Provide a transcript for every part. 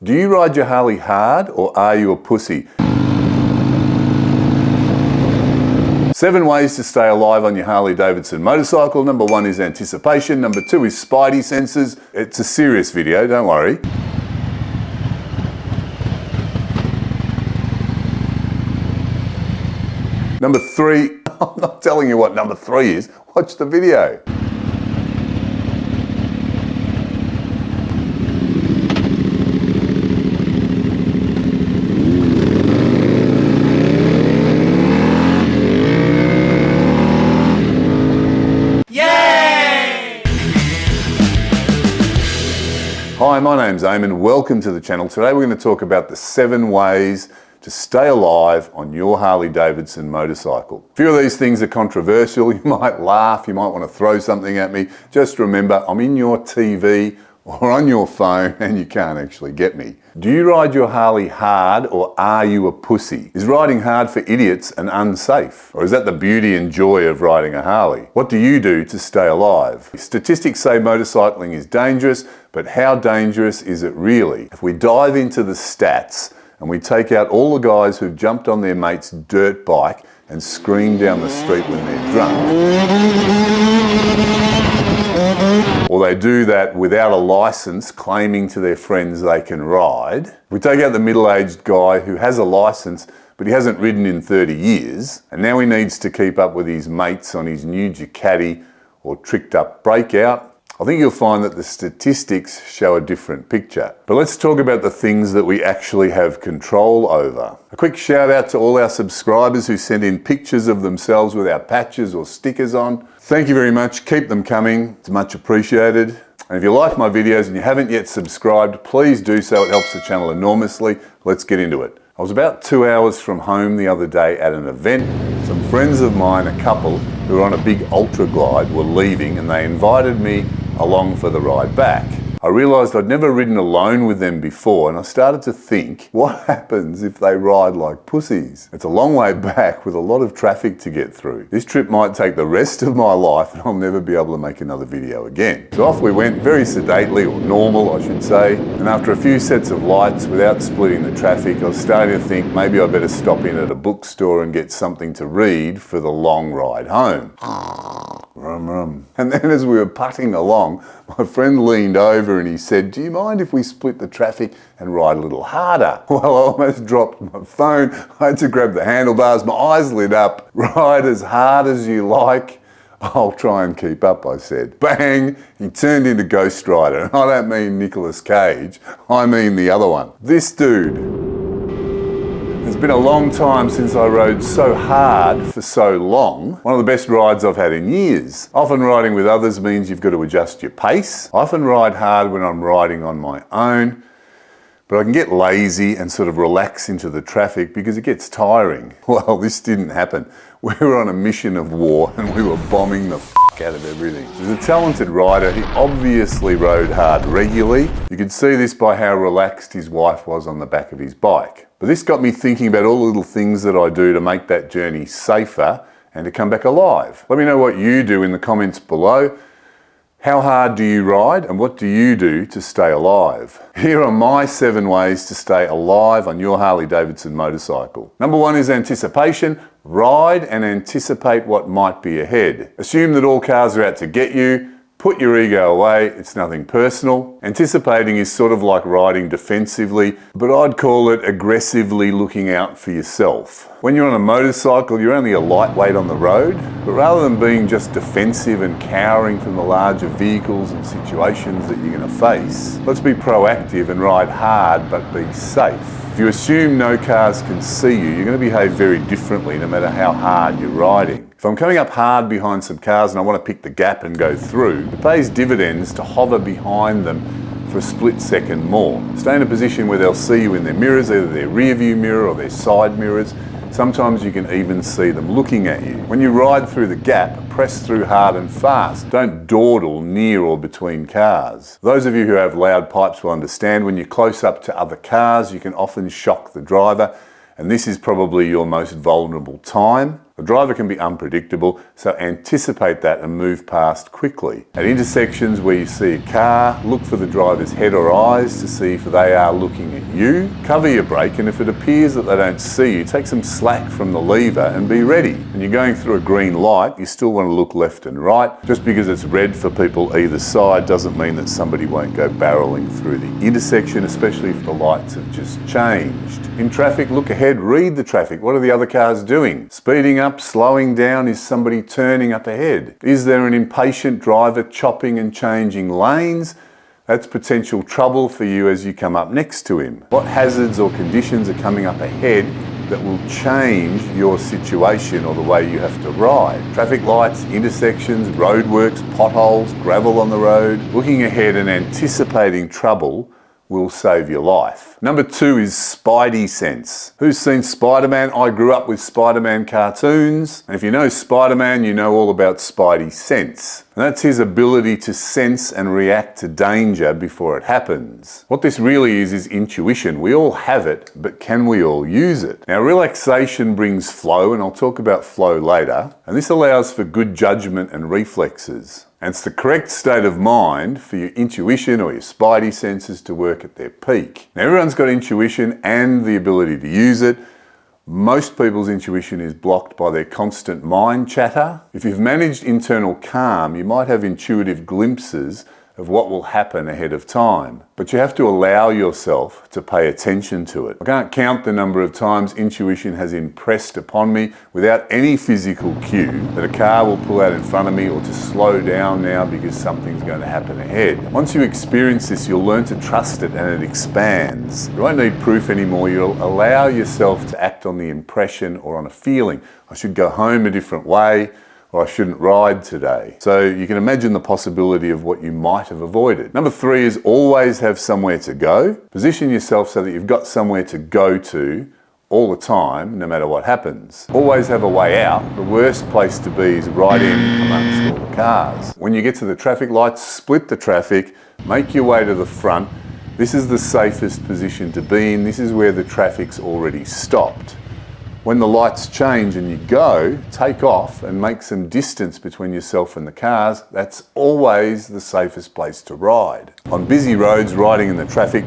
Do you ride your Harley hard or are you a pussy? 7 ways to stay alive on your Harley Davidson motorcycle. Number 1 is anticipation. Number 2 is spidey senses. It's a serious video, don't worry. Number 3, I'm not telling you what number 3 is. Watch the video. Hi, my name's Eamon. Welcome to the channel. Today we're going to talk about the 7 ways to stay alive on your Harley Davidson motorcycle. A few of these things are controversial. You might laugh, you might want to throw something at me. Just remember, I'm in your TV or on your phone and you can't actually get me. Do you ride your Harley hard or are you a pussy? Is riding hard for idiots and unsafe? Or is that the beauty and joy of riding a Harley? What do you do to stay alive? Statistics say motorcycling is dangerous, but how dangerous is it really? If we dive into the stats and we take out all the guys who've jumped on their mate's dirt bike and screamed down the street when they're drunk, or they do that without a license, claiming to their friends they can ride. We take out the middle-aged guy who has a license, but he hasn't ridden in 30 years, and now he needs to keep up with his mates on his new Ducati or tricked up breakout. I think you'll find that the statistics show a different picture. But let's talk about the things that we actually have control over. A quick shout out to all our subscribers who sent in pictures of themselves with our patches or stickers on. Thank you very much. Keep them coming. It's much appreciated. And if you like my videos and you haven't yet subscribed, please do so. It helps the channel enormously. Let's get into it. I was about 2 hours from home the other day at an event. Some friends of mine, a couple who were on a big ultra glide, were leaving and they invited me along for the ride back. I realised I'd never ridden alone with them before and I started to think, what happens if they ride like pussies? It's a long way back with a lot of traffic to get through. This trip might take the rest of my life and I'll never be able to make another video again. So off we went, very sedately, or normal I should say, and after a few sets of lights without splitting the traffic, I was starting to think maybe I better stop in at a bookstore and get something to read for the long ride home. Rum, rum. And then as we were putting along, my friend leaned over and he said, "Do you mind if we split the traffic and ride a little harder?" Well, I almost dropped my phone. I had to grab the handlebars. My eyes lit up. "Ride as hard as you like. I'll try and keep up," I said. Bang! He turned into Ghost Rider. And I don't mean Nicolas Cage. I mean the other one. This dude. It's been a long time since I rode so hard for so long. One of the best rides I've had in years. Often riding with others means you've got to adjust your pace. I often ride hard when I'm riding on my own, but I can get lazy and sort of relax into the traffic because it gets tiring. Well, this didn't happen. We were on a mission of war and we were bombing the out of everything. He was a talented rider. He obviously rode hard regularly. You could see this by how relaxed his wife was on the back of his bike. But this got me thinking about all the little things that I do to make that journey safer and to come back alive. Let me know what you do in the comments below. How hard do you ride and what do you do to stay alive? Here are my 7 ways to stay alive on your Harley Davidson motorcycle. Number 1 is anticipation. Ride and anticipate what might be ahead. Assume that all cars are out to get you. Put your ego away, it's nothing personal. Anticipating is sort of like riding defensively, but I'd call it aggressively looking out for yourself. When you're on a motorcycle, you're only a lightweight on the road, but rather than being just defensive and cowering from the larger vehicles and situations that you're going to face, let's be proactive and ride hard but be safe. If you assume no cars can see you, you're going to behave very differently no matter how hard you're riding. If I'm coming up hard behind some cars and I want to pick the gap and go through, it pays dividends to hover behind them for a split second more. Stay in a position where they'll see you in their mirrors, either their rear view mirror or their side mirrors. Sometimes you can even see them looking at you. When you ride through the gap, press through hard and fast. Don't dawdle near or between cars. Those of you who have loud pipes will understand when you're close up to other cars, you can often shock the driver, and this is probably your most vulnerable time. A driver can be unpredictable, so anticipate that and move past quickly. At intersections where you see a car, look for the driver's head or eyes to see if they are looking at you. Cover your brake, and if it appears that they don't see you, take some slack from the lever and be ready. When you're going through a green light, you still want to look left and right. Just because it's red for people either side doesn't mean that somebody won't go barreling through the intersection, especially if the lights have just changed. In traffic, look ahead, read the traffic. What are the other cars doing? Speeding up, slowing down? Is somebody turning up ahead? Is there an impatient driver chopping and changing lanes? That's potential trouble for you as you come up next to him. What hazards or conditions are coming up ahead that will change your situation or the way you have to ride? Traffic lights, intersections, roadworks, potholes, gravel on the road. Looking ahead and anticipating trouble will save your life. Number 2 is Spidey sense. Who's seen Spider-Man? I grew up with Spider-Man cartoons. And if you know Spider-Man, you know all about Spidey sense. And that's his ability to sense and react to danger before it happens. What this really is intuition. We all have it, but can we all use it? Now, relaxation brings flow, and I'll talk about flow later. And this allows for good judgment and reflexes. And it's the correct state of mind for your intuition or your spidey senses to work at their peak. Now, everyone's got intuition and the ability to use it. Most people's intuition is blocked by their constant mind chatter. If you've managed internal calm, you might have intuitive glimpses of what will happen ahead of time. But you have to allow yourself to pay attention to it. I can't count the number of times intuition has impressed upon me without any physical cue that a car will pull out in front of me or to slow down now because something's going to happen ahead. Once you experience this, you'll learn to trust it and it expands. You won't need proof anymore. You'll allow yourself to act on the impression or on a feeling. I should go home a different way, or I shouldn't ride today. So you can imagine the possibility of what you might have avoided. Number 3 is always have somewhere to go. Position yourself so that you've got somewhere to go to all the time, no matter what happens. Always have a way out. The worst place to be is right in amongst all the cars. When you get to the traffic lights, split the traffic, make your way to the front. This is the safest position to be in. This is where the traffic's already stopped. When the lights change and you go, take off and make some distance between yourself and the cars. That's always the safest place to ride. On busy roads, riding in the traffic,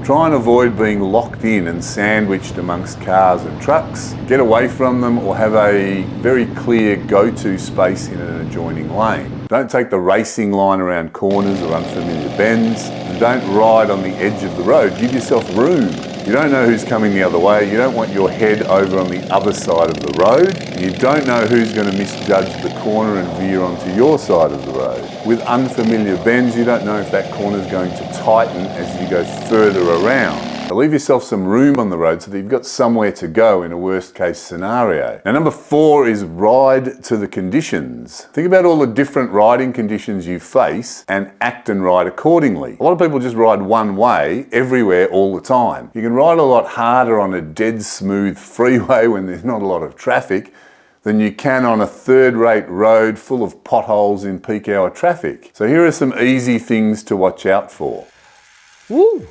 try and avoid being locked in and sandwiched amongst cars and trucks. Get away from them or have a very clear go-to space in an adjoining lane. Don't take the racing line around corners or unfamiliar bends. And don't ride on the edge of the road. Give yourself room. You don't know who's coming the other way. You don't want your head over on the other side of the road. You don't know who's going to misjudge the corner and veer onto your side of the road. With unfamiliar bends, you don't know if that corner is going to tighten as you go further around. So leave yourself some room on the road so that you've got somewhere to go in a worst case scenario. Now, number 4 is ride to the conditions. Think about all the different riding conditions you face and act and ride accordingly. A lot of people just ride one way everywhere all the time. You can ride a lot harder on a dead smooth freeway when there's not a lot of traffic than you can on a third-rate road full of potholes in peak hour traffic. So here are some easy things to watch out for. Woo!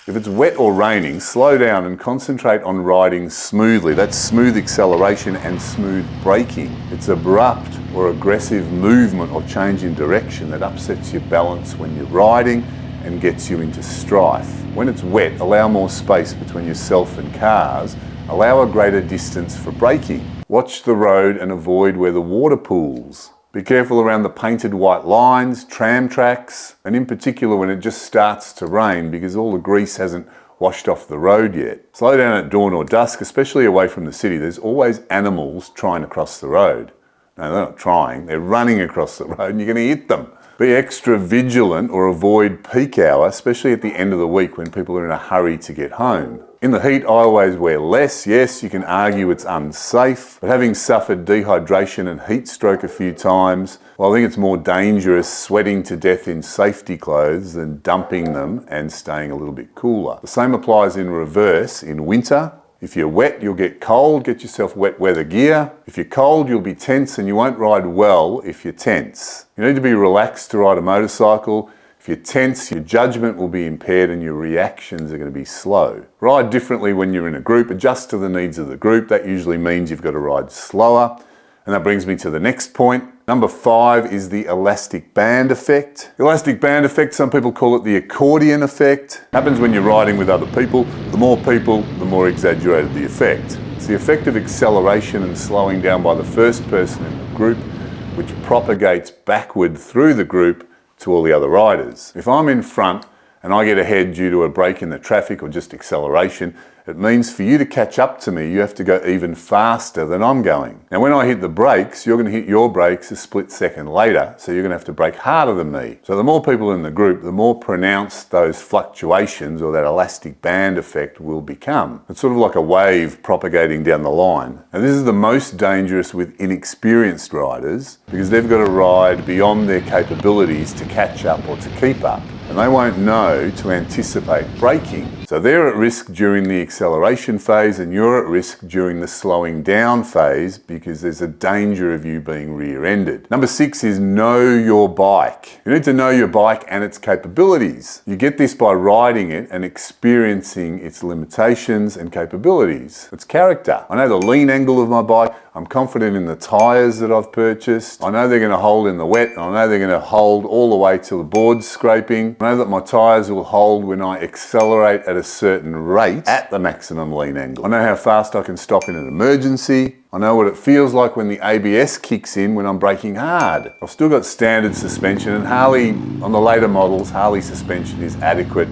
If it's wet or raining, slow down and concentrate on riding smoothly. That's smooth acceleration and smooth braking. It's abrupt or aggressive movement or change in direction that upsets your balance when you're riding and gets you into strife. When it's wet, allow more space between yourself and cars. Allow a greater distance for braking. Watch the road and avoid where the water pools. Be careful around the painted white lines, tram tracks, and in particular when it just starts to rain because all the grease hasn't washed off the road yet. Slow down at dawn or dusk, especially away from the city. There's always animals trying to cross the road. No, they're not trying, they're running across the road and you're going to hit them. Be extra vigilant or avoid peak hour, especially at the end of the week when people are in a hurry to get home. In the heat, I always wear less. Yes, you can argue it's unsafe, but having suffered dehydration and heat stroke a few times, well, I think it's more dangerous sweating to death in safety clothes than dumping them and staying a little bit cooler. The same applies in reverse in winter. If you're wet, you'll get cold. Get yourself wet weather gear. If you're cold, you'll be tense and you won't ride well if you're tense. You need to be relaxed to ride a motorcycle. If If you're tense, your judgment will be impaired and your reactions are going to be slow. Ride differently when you're in a group. Adjust to the needs of the group. That usually means you've got to ride slower. And that brings me to the next point. Number 5 is the elastic band effect. The elastic band effect, some people call it the accordion effect. Happens when you're riding with other people. The more exaggerated the effect. It's the effect of acceleration and slowing down by the first person in the group, which propagates backward through the group to all the other riders. If I'm in front and I get ahead due to a break in the traffic or just acceleration, it means for you to catch up to me, you have to go even faster than I'm going. Now, when I hit the brakes, you're going to hit your brakes a split second later, so you're going to have to brake harder than me. So the more people in the group, the more pronounced those fluctuations or that elastic band effect will become. It's sort of like a wave propagating down the line. And this is the most dangerous with inexperienced riders because they've got to ride beyond their capabilities to catch up or to keep up. And they won't know to anticipate braking. So they're at risk during the acceleration phase and you're at risk during the slowing down phase because there's a danger of you being rear-ended. Number 6 is know your bike. You need to know your bike and its capabilities. You get this by riding it and experiencing its limitations and capabilities. It's character. I know the lean angle of my bike. I'm confident in the tyres that I've purchased. I know they're going to hold in the wet. And I know they're going to hold all the way till the board's scraping. I know that my tyres will hold when I accelerate at a certain rate at the maximum lean angle. I know how fast I can stop in an emergency. I know what it feels like when the ABS kicks in when I'm braking hard. I've still got standard suspension and Harley, on the later models, Harley suspension is adequate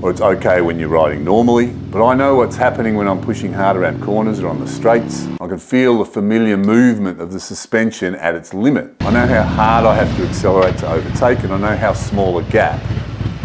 or it's okay when you're riding normally. But I know what's happening when I'm pushing hard around corners or on the straights. I can feel the familiar movement of the suspension at its limit. I know how hard I have to accelerate to overtake and I know how small a gap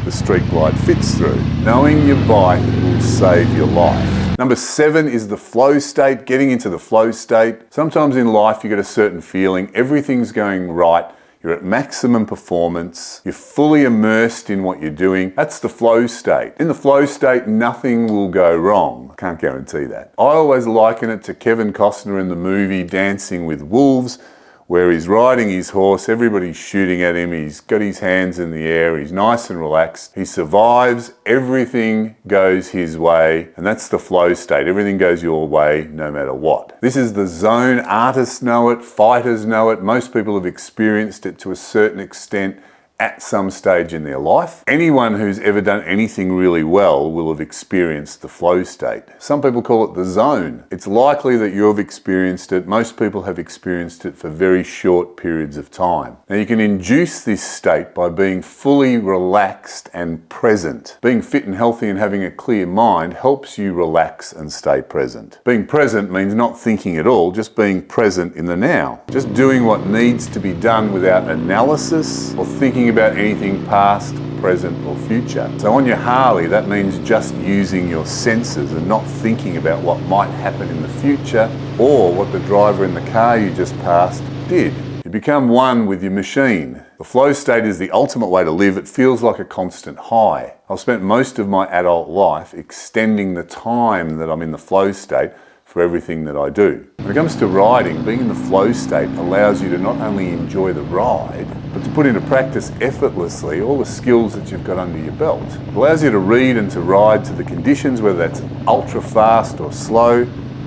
the street glide fits through. Knowing your bike will save your life. Number 7 is the flow state, getting into the flow state. Sometimes in life you get a certain feeling, everything's going right, you're at maximum performance, you're fully immersed in what you're doing. That's the flow state. In the flow state, nothing will go wrong. I can't guarantee that. I always liken it to Kevin Costner in the movie Dancing with Wolves, where he's riding his horse, everybody's shooting at him, he's got his hands in the air, he's nice and relaxed, he survives, everything goes his way, and that's the flow state. Everything goes your way no matter what. This is the zone. Artists know it, fighters know it, most people have experienced it to a certain extent at some stage in their life. Anyone who's ever done anything really well will have experienced the flow state. Some people call it the zone. It's likely that you've experienced it. Most people have experienced it for very short periods of time. Now you can induce this state by being fully relaxed and present. Being fit and healthy and having a clear mind helps you relax and stay present. Being present means not thinking at all, just being present in the now. Just doing what needs to be done without analysis or thinking about anything past, present or future. So on your Harley, that means just using your senses and not thinking about what might happen in the future or what the driver in the car you just passed did. You become one with your machine. The flow state is the ultimate way to live. It feels like a constant high. I've spent most of my adult life extending the time that I'm in the flow state for everything that I do. When it comes to riding, being in the flow state allows you to not only enjoy the ride, but to put into practice effortlessly all the skills that you've got under your belt. It allows you to read and to ride to the conditions, whether that's ultra fast or slow,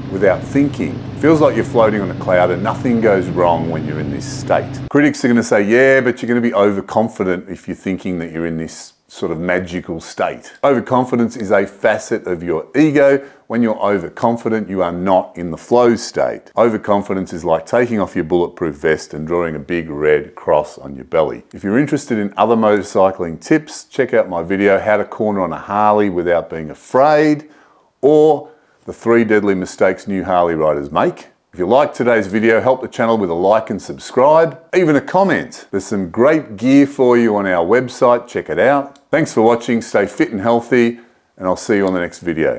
without thinking. It feels like you're floating on a cloud and nothing goes wrong when you're in this state. Critics are going to say, yeah, but you're going to be overconfident if you're thinking that you're in this sort of magical state. Overconfidence is a facet of your ego. When you're overconfident, you are not in the flow state. Overconfidence is like taking off your bulletproof vest and drawing a big red cross on your belly. If you're interested in other motorcycling tips, check out my video, How to Corner on a Harley Without Being Afraid, or the 3 deadly mistakes new Harley riders make. If you liked today's video, help the channel with a like and subscribe, even a comment. There's some great gear for you on our website, check it out. Thanks for watching, stay fit and healthy, and I'll see you on the next video.